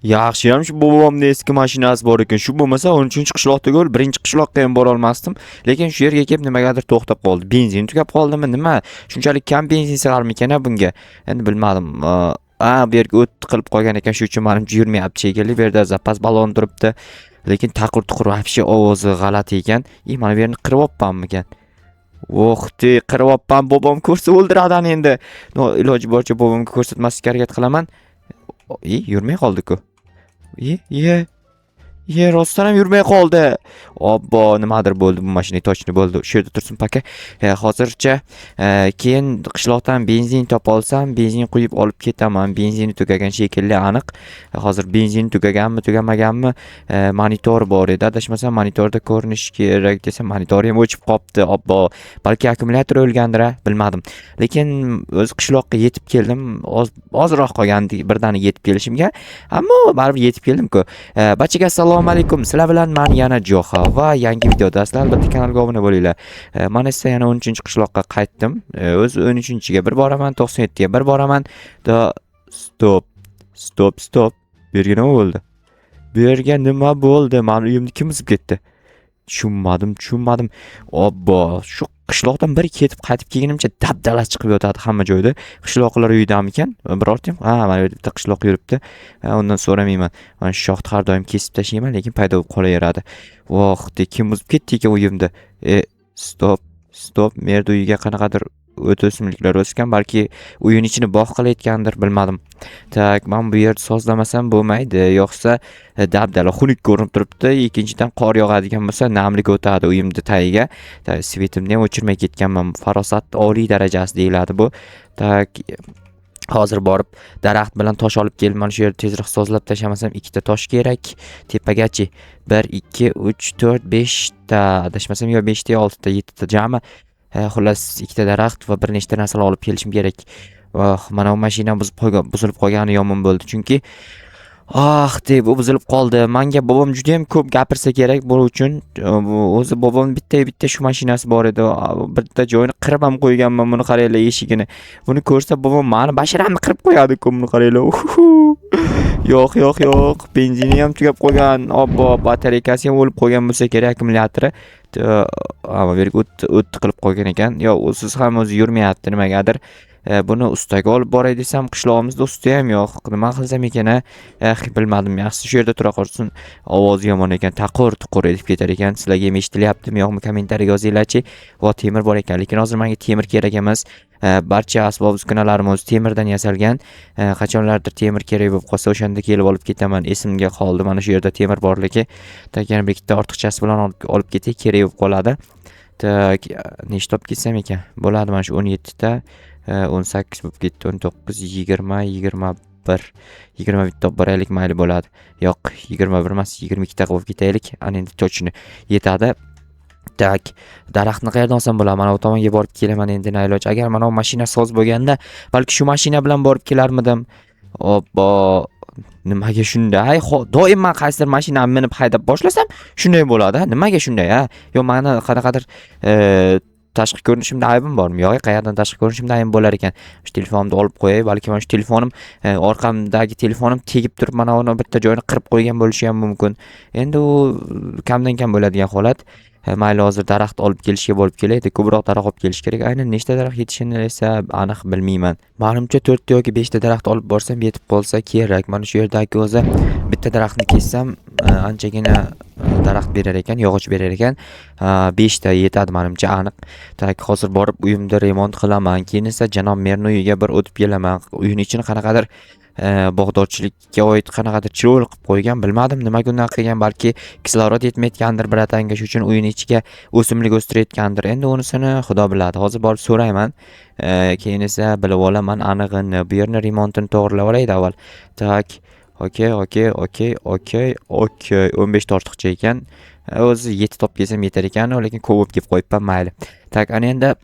Yaxshiyam shu bobomning eski mashinasi bor ekan. Shu bo'lmasa 13-qishloqda birinchi qishloqqa ham bora olmasdim. Lekin shu yerga kelib nimagadir to'xtab qoldi. Benzin tugab qoldimi, nima? Shunchalik kam benzin sig'armikan bunga? Endi bilmadim. Bu yerga o't qilib qo'ygan ekan, shu uchun menimcha yurmayapti shekilli. Bu yerda zapas balon turibdi. Lekin taqur-tuqur вообще ovozi g'alati ekan. Mana bu yerni qirib olibmanmikan? O'xti, qirib olibman. Bobom ko'rsa o'ldiradi endi. Iloji boricha bobomga ko'rsatmaslikka harakat qilaman. Yurmay qoldi-ku. Rostdan ham yurmay qoldi. Obbo, nimadir bo'ldi bu mashina, tochni bo'ldi. Shu yerda tursin paka. Hozircha keyin qishloqdan benzin topa olsam, benzin quyib olib ketaman. Benzini tugagan shekilli aniq. Hozir benzin tugaganmi, tugamaganmi? Monitor bor edi. Adashmasam monitorda ko'rinish kerak desam, monitori ham o'chib qopti. Obbo, balki akkumulyator o'lgandir, bilmadim. Lekin o'z qishloqqa yetib keldim. Ozroq qolgandi birdaniga yetib kelishimga. Ammo baribir yetib keldim-ku. Barchaga assalomu alaykum. Sizlar bilan men yana Joha va yangi videodasizlar. Albatta kanalga obuna bo'linglar. Men esa yana 13-qishloqqa qaytdim. O'z 13-ga bir boraman, 97ga bir boraman. Stop. Bu yerga nima bo'ldi? Bu yerga nima bo'ldi? Men uyimni kim buzib ketdi? Tushunmadim. Obbo, shu qishloqdan bir ketib qaytib kelganimcha dabdala chiqib yotadi hamma joyda. Qishloqlar uyidamikan? Birorta ham, mana bu yerda bitta qishloq yuribdi. Undan so'ramayman. Mana shu shoxni har doim kesib tashlayman, lekin paydo bo'lib qolaveradi. Voh, kim buzib ketdi ekan uyimda? Stop. Merda uyiga qanaqadir o't o'simliklar o'sgan, balki uyning ichini bog' qilayotgandir, bilmadim. Tak, men bu yerni sozlamasam bo'lmaydi, yo'qsa dabdala xunuk ko'rinib turibdi. Ikkinchidan qor yog'adigan bo'lsa, namlik o'tadi uyimda tagiga. Svetimni ham o'chirmay ketganman. Farosat oliy darajasi deyiladi bu. Tak, hozir borib daraxt bilan tosh olib kelman. Shu yerni tezroq sozlab tashlamasam, ikkita tosh kerak tepagachi. 1 2 3 4 5 ta, adashmasam yo 5 ta, 6 ta, 7 ta jami. Xullas ikkita daraxt va bir nechta narsalar olib kelishim kerak. Mana bu mashina buzilib qolgani yomon bo'ldi, chunki deb buzilib qoldi. Menga bobom juda ham ko'p gapirsa kerak buning uchun. O'zi bobom bitta shu mashinasi bor edi. Bitta joyini qirib ham qo'yganman, buni qaranglar eshigini. Buni ko'rsa bobom meni basharamni qirib qo'yadi-ku, buni qaranglar. Yo'q. Benzini ham tugab qolgan. Obbo, batareykasi ham o'lib qolgan bo'lsa kerak, akkumulyatori. Bu yerga o't qilib qo'ygan ekan. Yo, usiz ham o'zi yurmayapti nimagadir. Buni ustaga olib boray desam, qishlog'imizda usta ham yo'q. Nima qilsam ekan? Bilmadim. Yaxshi shu yerda tura qolsin. Ovozi yomon ekan, taqur-tuqur edib ketar ekan. Sizlarga ham eshitilyaptimi yo'qmi, kommentariyaga yozinglarchi. Va temir bor ekan, lekin hozir menga temir kerak emas. Barcha asbob-uskunalarimiz temirdan yasalgan. Qachonlardir temir kerak bo'lib qolsa, o'shanda kelib olib ketaman. Esimga qoldi. Mana shu yerda temir borligi. Yana bir ikkita ortiqchasi bilan olib ketay, kerak bo'lib qoladi. Nechta olib ketsam ekan? Bo'ladi, mana shu 17 ta. 18 bo'lib ketdi, 19, 20, 21. 21 ta boraylik, mayli bo'ladi. Yo'q, 21 emas, 22 ta qilib ketaylik. Ana endi tochni yetadi. Tak, daraxtni qayerdan olsam bo'ladi? Mana bu tomonga borib kelaman endi, nayloj. Agar mana bu mashina soz bo'lganda, balki shu mashina bilan borib kelarmidim. Obbo, nimaga shunday? Doim men qaysidir mashinani minib haydab boshlasam, shunday bo'ladi. Nimaga shunday, Yo, meni qanaqadir tashqi ko'rinishimda aybim bormi? Yo'q, qayerdan tashqi ko'rinishimda aybim bo'lar ekan. Shu telefonimni olib qo'yay, balki mana shu telefonim, orqamdagi telefonim tegib turib, mana uni bitta joyini qirib qo'ygan bo'lishi ham mumkin. Endi u kamdan kam bo'ladigan holat. Mayli, hozir daraxt olib kelishga borib kelaydi. Ko'proq daraxt olib kelish kerak. Aynan nechta daraxt yetishini esa aniq bilmayman. Menimcha 4 ta yoki 5 ta daraxt olib borsam yetib qolsa kerak. Mana shu yerdagi o'zi bitta daraxtni kessam anchagina daraxt berar ekan, yog'och berar ekan. 5 ta yetadi menimcha aniq. Tak, hozir borib uyimda remont qilaman. Keyin esa janob merning uyiga bir o'tib kelaman. Uyning ichini qanaqadir bog'dorchilikka oid qanaqadir chiroyli qilib qo'ygan, bilmadim nimaga unday qilgan, balki kislorod yetmayotgandir biratanga, shu uchun uyning ichiga o'simlik o'stirayotgandir. Endi unisini xudo biladi. Hozir borib so'rayman. Keyin esa bilib olaman anig'ini. Bu yerni remontini to'g'rilab olaydi avval. Tak, okey. 15 ta ortiqcha ekan. O'zi 7 top kelsam yetar ekan, lekin ko'p olib kelib qo'yibman, mayli. Tak, ana endi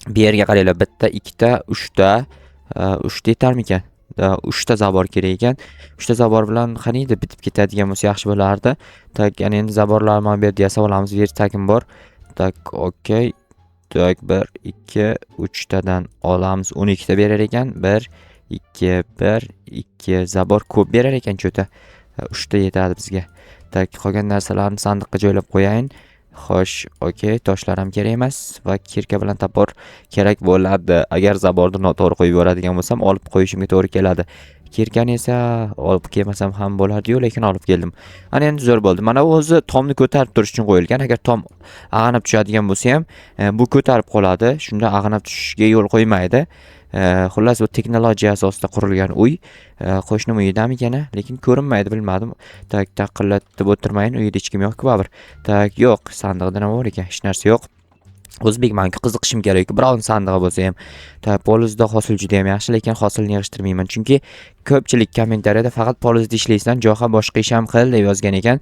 bu yerga qaranglar. Bitta, 2 ta, 3 ta. 3 ta yetarmikan? 3 ta zabor kerak ekan. 3 ta zabor bilan qaniydi bitib ketadigan bo'lsa yaxshi bo'lardi. Tak, yana endi zaborlarni mana bu yerda yasab olamiz. Yer tagim bor. Tak, okey. Tak, 1 2 3 tadan olamiz. 12 ta berar ekan. 1 2 1 2 zabor ko'p berar ekan cho'ta. 3 ta yetadi bizga. Tak, qolgan narsalarni sandiqqa joylab qo'yayin. Xo'sh, okey, toshlar ham kerak emas va kirka bilan topor kerak bo'ladi. Agar zaborni noto'g'ri qo'yib yuboradigan bo'lsam, olib qo'yishimga to'g'ri keladi. Kirkani esa olib kelmasam ham bo'lardi-yu, lekin olib keldim. Ana endi zo'r bo'ldi. Mana bu o'zi tomni ko'tarib turish uchun qo'yilgan. Agar tom ag'anab tushadigan bo'lsa ham, bu ko'tarib qoladi. Shunda ag'anab tushishiga yo'l qo'ymaydi. Xullas bu texnologiya asosida qurilgan uy. Qo'shnim uyidamikan, lekin ko'rinmaydi, bilmadim. Tak, taqillatib o'tirmayin, uyida hech kim yo'q-ku baribir. Tak, yo'q, sandiqda nima bor ekan? Hech narsa yo'q. O'zbekmanku, qiziqishim kerak. Birovning sandig'i bo'lsa ham. Tak, polizda hosil juda ham yaxshi, lekin hosilni yig'ishtirmayman. Chunki ko'pchilik kommentariyada faqat polizda ishlaysan, jo'xa boshqa ish ham qil deb yozgan ekan.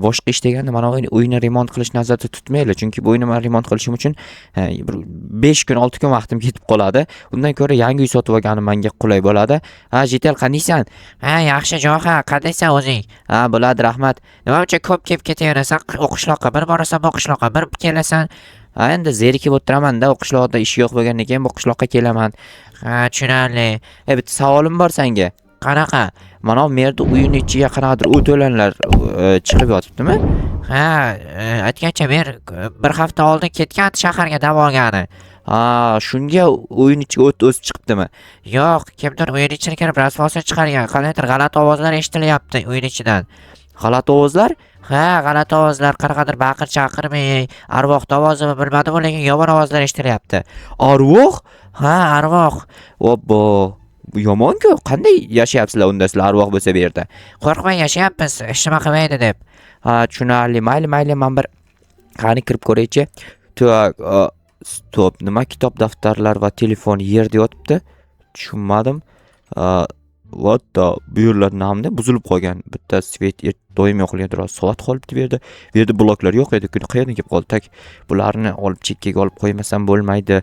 Boshqa ish deganda mana uyni remont qilish nazarda tutmaydi. Chunki bu uyni men remont qilishim uchun 5 kun, 6 kun vaqtim ketib qoladi. Undan ko'ra yangi uy sotib olganim menga qulay bo'ladi. Ha, Jetel, qandaysan? Ha, yaxshi jo'xa, qandaysan o'zing? Ha, bo'ladi, rahmat. Nima uchun ko'p kelib ketaverasan o'qishloqqa? Bir borasan o'qishloqqa, bir kelasan. Ha, endi zerikib o'tiraman-da, o'qishloqda ish yo'q bo'lgandan keyin bu qishloqqa kelaman. Ha, tushunarli. Bitta savolim bor senga. Qanaqa? Mana bu yerda uyning ichiga qanaqadir o't o'lanlar chiqib yotibdimi? Ha, aytgancha men bir hafta oldin ketgan shaharga davo olgani. Ha, shunga uyning ichiga o't o'sib chiqibdimi? Yo'q, kimdir uyning ichiga kirib rasvosini chiqargan. Qanaqadir g'alati ovozlar eshitilyapti uyning ichidan. G'alati ovozlar? Ha, g'alati ovozlar, qanaqadir baqir-chaqirmay, arvoh ovozimi bilmadim, lekin yomon ovozlar eshitilyapti. Arvoh? Ha, arvoh. Obbo, yomon-ku. Qanday yashayapsizlar unda sizlar arvoh bo'lsa bu yerda? Qo'rqmay yashayapmiz, hech nima qilmaydi deb. Ha, tushunarli. Mayli, men bir qani kirib ko'raychi. Stop, nima kitob, daftarlar va telefon yerda yotibdi? Tushunmadim. What the, bu yerlar namda buzilib qolgan. Bitta svet doim yo'qolgan turadi. Soat qolibdi bu yerda. Bu yerda bloklar yo'q edi. Qayerdan kelib qoldi? Tak, bularni olib chekkaga olib qo'ymasam bo'lmaydi.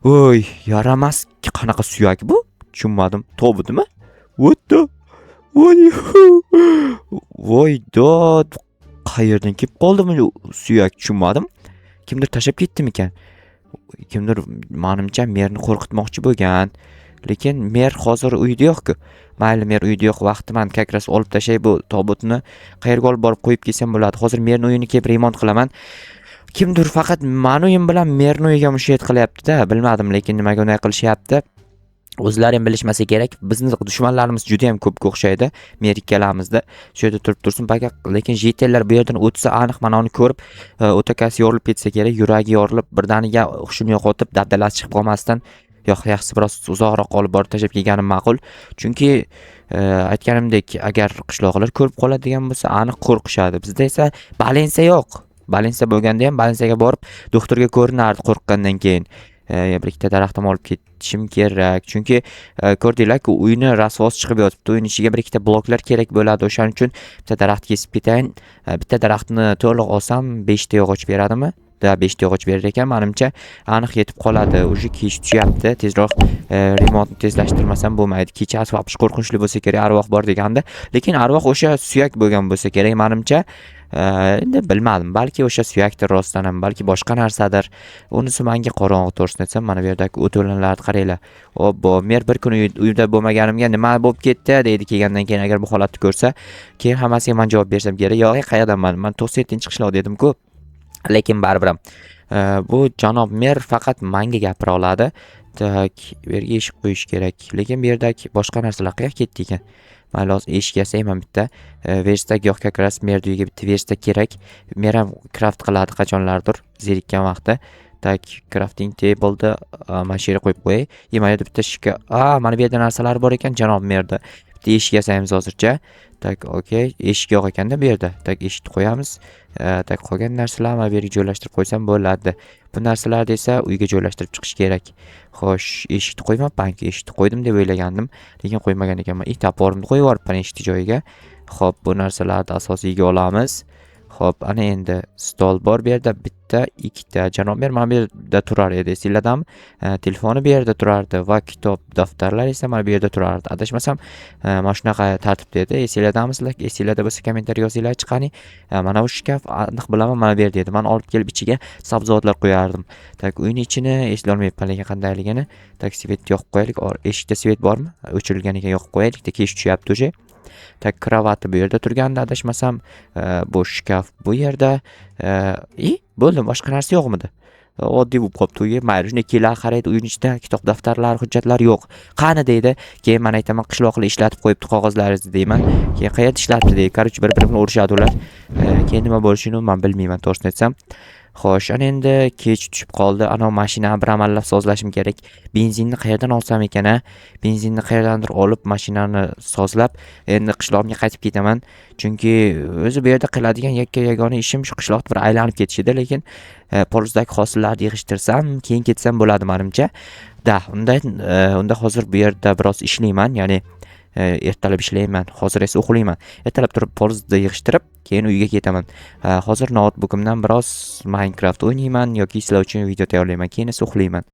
Voy, yaramas. Qanaqa suyak bu? Tushunmadim. Tobudimi? What the? Voy, dod. Qayerdan kelib qoldimi suyak? Tushunmadim. Kimdir tashlab ketdimikan? Kimdir menimcha merni qo'rqitmoqchi bo'lgan. Lekin mer hozir uyda yo'q-ku. Mayli, mer uyda yo'q, vaqtiman kakras olib tashay bu tobutni qayerga olib borib qo'yib kelsam bo'ladi. Hozir merni uyini kelib remont qilaman. Kimdir faqat men uyim bilan merni uyiga mushayt qilyapti-da, bilmadim, lekin nimaga unday qilishyapti? O'zlari ham bilishmasa kerak. Bizning dushmanlarimiz juda ham ko'pga o'xshaydi. Mer ikkalamizda shu yerda turib tursin, lekin jetellar bu yerdan o'tsa aniq mana uni ko'rib, o'takasi yorilib ketsa kerak, yuragi yorilib, birdaniga hushini yo'qotib, dabdalasi chiqib qolmasdan yaxshisi biroz uzoqroq olib borib tashlab kelganim ma'qul. Chunki aytganimdek, agar qishloqlar ko'rib qoladigan bo'lsa, aniq qo'rqishadi. Bizda esa balensa yo'q. Balensa bo'lganda ham balensaga borib doktorga ko'rinardi qo'rqqandan keyin. Bir ikkita daraxtni olib ketishim kerak. Chunki ko'rdinglar-ku, uyni rasvos chiqib yotibdi. Uyning ichiga bir ikkita bloklar kerak bo'ladi. O'shaning uchun bitta daraxt kesib ketayin. Bitta daraxtni to'liq olsam 5 ta yog'och beradimi? 5 ta yog'och berar ekan, menimcha aniq yetib qoladi. O'sha kech tushyapti. Tezroq remontni tezlashtirmasam bo'lmaydi. Kechasi vaqt qo'rqinchli bo'lsa kerak, arvoh bor deganda. Lekin arvoh o'sha suyak bo'lgan bo'lsa kerak, menimcha. Endi bilmadim, balki o'sha suyakdir rostdan ham, balki boshqa narsadir. Unisi menga qorong'u, to'g'risini aytsam, mana bu yerdagi o't o'lanlarni qaranglar. Obbo, men bir kun uyda bo'lmaganimga nima bo'lib ketdi deydi kelgandan keyin agar bu holatni ko'rsa, keyin hammasiga men javob bersam kerak. Yo'q, qayerdanman? Men 97-qishloq dedim-ku. Lekin baribir ham bu janob mer faqat menga gapira oladi. Tak, bu yerga eshik qo'yish kerak. Lekin bu yerdagi boshqa narsalar qayerga ketdi ekan? Mayli, hozir eshik yasayman bitta. Verstak yo'q, kakras mer uyiga bitta verstak kerak. Mer ham craft qiladi qachonlardir, zerikkan vaqtda. Tak, crafting table'da mana shu yerga qo'yib qo'yay. Mana yerda bitta shika. Mana bu yerda narsalar bor ekan janob merda. Bitta eshik yasaymiz hozircha. Tak, okey, eshik yo'q ekanda bu yerda. Tak, eshikni qo'yamiz. Tak, qolgan narsalarni mana bu yerga joylashtirib qo'ysam bo'ladi. Bu narsalarni esa uyga joylashtirib chiqish kerak. Xo'sh, eshikni qo'ymapanki, eshikni qo'ydim deb o'ylagandim, lekin qo'ymagan ekanman. Toporimni qo'yib yuboribman eshikni joyiga. Xo'p, bu narsalarni asosiyga olamiz. Xo'p, ana endi stol bor bu yerda bitta, ikkita. Janob mer mana bu yerda turar edi, esinglardami? Telefoni bu yerda turardi va kitob, daftarlar esa mana bu yerda turardi. Adashmasam, mana shunaqa tartibda edi. Esinglardamisizlar? Esinglarda bo'lsa kommentariy yozinglar chiqani. Mana bu shkaf aniq bilaman mana bu yerda edi. Men olib kelib ichiga sabzavotlar qo'yardim. Tak, uyning ichini eslolmayapman lekin qandayligini. Tak, svet yoqib qo'yaylik. Eshikda svet bormi? O'chirilgan ekan, yoqib qo'yaylik. Kech tushyapti уже. Tak, kravati bu yerda turganda adashmasam, bu shkaf bu yerda. Bo'ldi, boshqa narsa yo'qmidi? Oddiy bo'lib qolibdi uyi. Mayli, shunday kelar qaraydi, uyning ichida kitob, daftarlar, hujjatlar yo'q. Qani deydi. Keyin men aytaman, qishloqli ishlatib qo'yibdi qog'ozlaringizni deyman. Keyin qayerda ishlatdi deydi. Короче, bir-biri bilan urishadi ular. Keyin nima bo'lishini men bilmayman, to'g'risini aytsam. Xo'sh, ana endi kech tushib qoldi. Ana mashinani bir amallab sozlashim kerak. Benzinni qayerdan olsam ekan-a? Benzinni qayerdandir olib, mashinani sozlab, endi qishlog'imga qaytib ketaman. Chunki o'zi bu yerda qiladigan yagona ishim shu qishloqni bir aylanib ketish edi, lekin polizdagi hosillarni yig'ishtirsam, keyin ketsam bo'ladi menimcha. Unda hozir bu yerda biroz ishlayman, ya'ni ertalab ishlayman, hozir esa uxlayman. Ertalab turib polizni yig'ishtirib, keyin uyga ketaman. Hozir noutbukimdan biroz Minecraft o'ynayman yoki sizlar uchun video tayyorlayman, keyin esa uxlayman.